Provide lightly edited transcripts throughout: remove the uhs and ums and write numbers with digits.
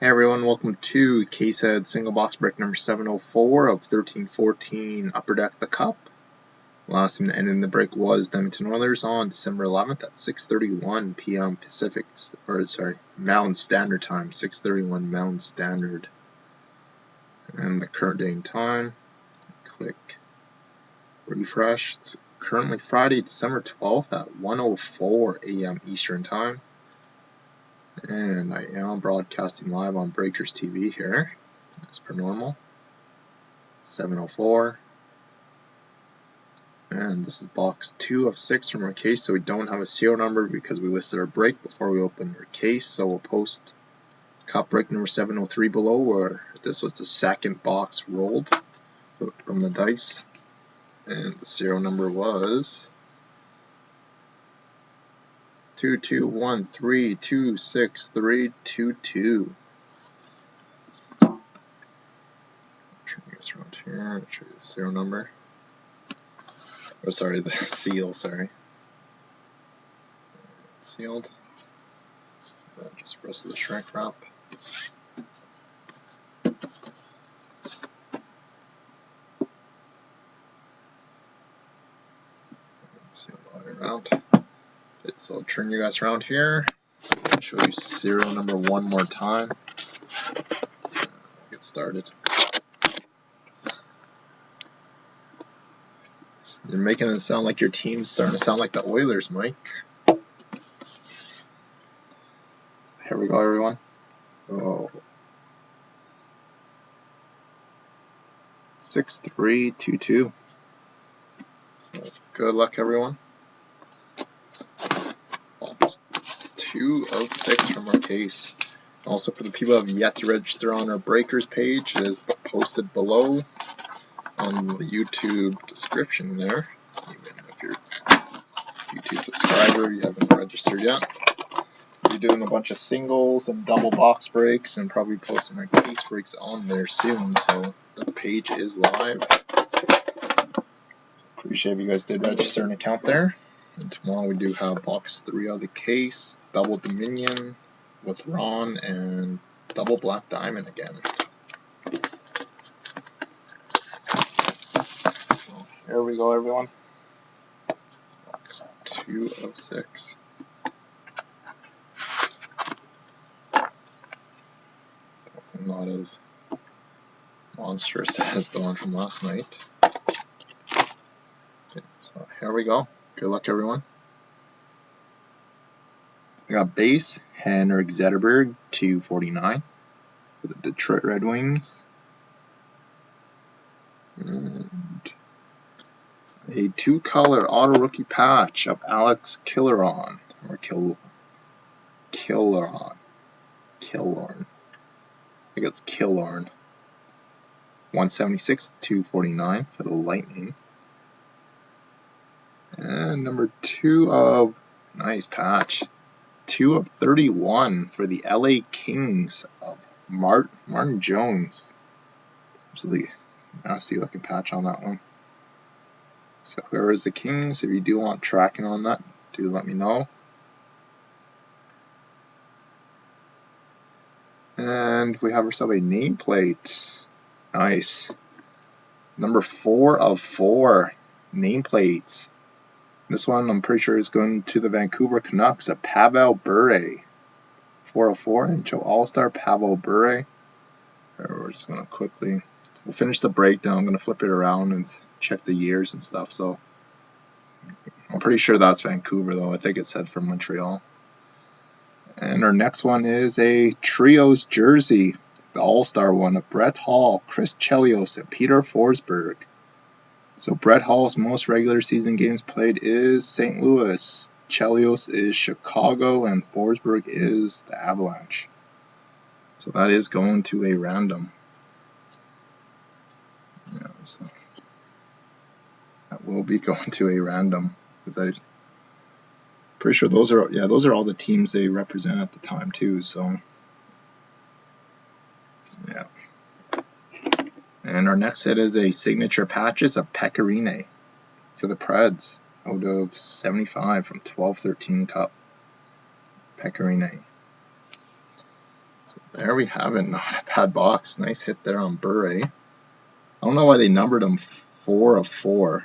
Hey everyone, welcome to Case-Head single box break number 704 of 1314 Upper Deck the Cup. Last team to end in the break was the Edmonton Oilers on December 11th at 6:31 p.m. Mountain Standard Time, 6:31 Mountain Standard. And the current date and time, click refresh. It's currently Friday, December 12th at 1:04 a.m. Eastern Time. And I am broadcasting live on Breakers TV here, as per normal. 7:04. And this is box 2 of 6 from our case, so we don't have a serial number because we listed our break before we opened our case. So we'll post cup break number 703 below, where this was the second box rolled from the dice. And the serial number was 221326322. Turn this around here and show you the serial number. Oh, sorry, the seal, sorry. Sealed. Then just rest of the shrink wrap. Sealed all the way around. Okay, so I'll turn you guys around here. Show you serial number one more time. Get started. You're making it sound like your team's starting to sound like the Oilers, Mike. Here we go, everyone. Oh. 6322. So good luck, everyone. Box 2 of 6 from our case. Also, for the people who have yet to register on our Breakers page, it is posted below on the YouTube description there. Even if you're a YouTube subscriber, you haven't registered yet. We're doing a bunch of singles and double box breaks and probably posting our case breaks on there soon, so the page is live. So appreciate if you guys did register an account there. And tomorrow we do have box 3 of the case, double Dominion with Ron, and double Black Diamond again. So here we go, everyone. Box 2 of 6. Definitely not as monstrous as the one from last night. Okay, so here we go. Good luck, everyone. So we got base, Henrik Zetterberg, 249 for the Detroit Red Wings. And a 2-color auto rookie patch of Alex Killorn. I think it's Killorn. 176, 249 for the Lightning. And number 2 of, nice patch, 2 of 31 for the LA Kings of Martin Jones. Absolutely nasty looking patch on that one. So whoever is the Kings, if you do want tracking on that, do let me know. And we have ourselves a nameplate. Nice. Number 4 of 4 nameplates. This one I'm pretty sure is going to the Vancouver Canucks, a Pavel Bure. 404 NHL All-Star Pavel Bure. We're just going to quickly, we'll finish the breakdown. I'm going to flip it around and check the years and stuff. So I'm pretty sure that's Vancouver, though. I think it said from Montreal. And our next one is a Trios jersey, the All-Star one of Brett Hall, Chris Chelios, and Peter Forsberg. So Brett Hall's most regular season games played is St. Louis, Chelios is Chicago, and Forsberg is the Avalanche. So that is going to a random. Yeah, so that will be going to a random, because I'm pretty sure those are all the teams they represent at the time too. So yeah. And our next hit is a signature patches of Pecorine for the Preds out of 75 from 12-13 Cup. Pecorine. So there we have it. Not a bad box. Nice hit there on Bure. I don't know why they numbered him 4 of 4.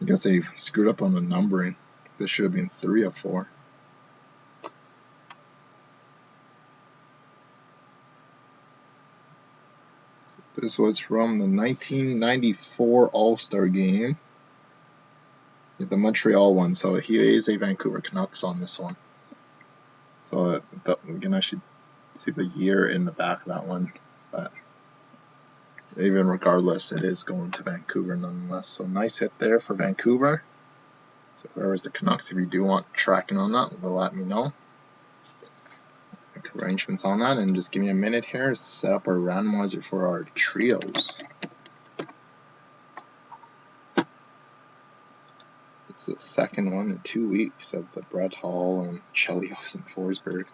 I guess they screwed up on the numbering. This should have been 3 of 4. This was from the 1994 All-Star game. The Montreal one, so he is a Vancouver Canucks on this one. So you can actually see the year in the back of that one. But even regardless, it is going to Vancouver nonetheless. So nice hit there for Vancouver. So whoever's the Canucks, if you do want tracking on that, well, let me know. Make arrangements on that, and just give me a minute here to set up our randomizer for our trios. This is the second one in 2 weeks of the Brett Hall and Chelios and Forsberg.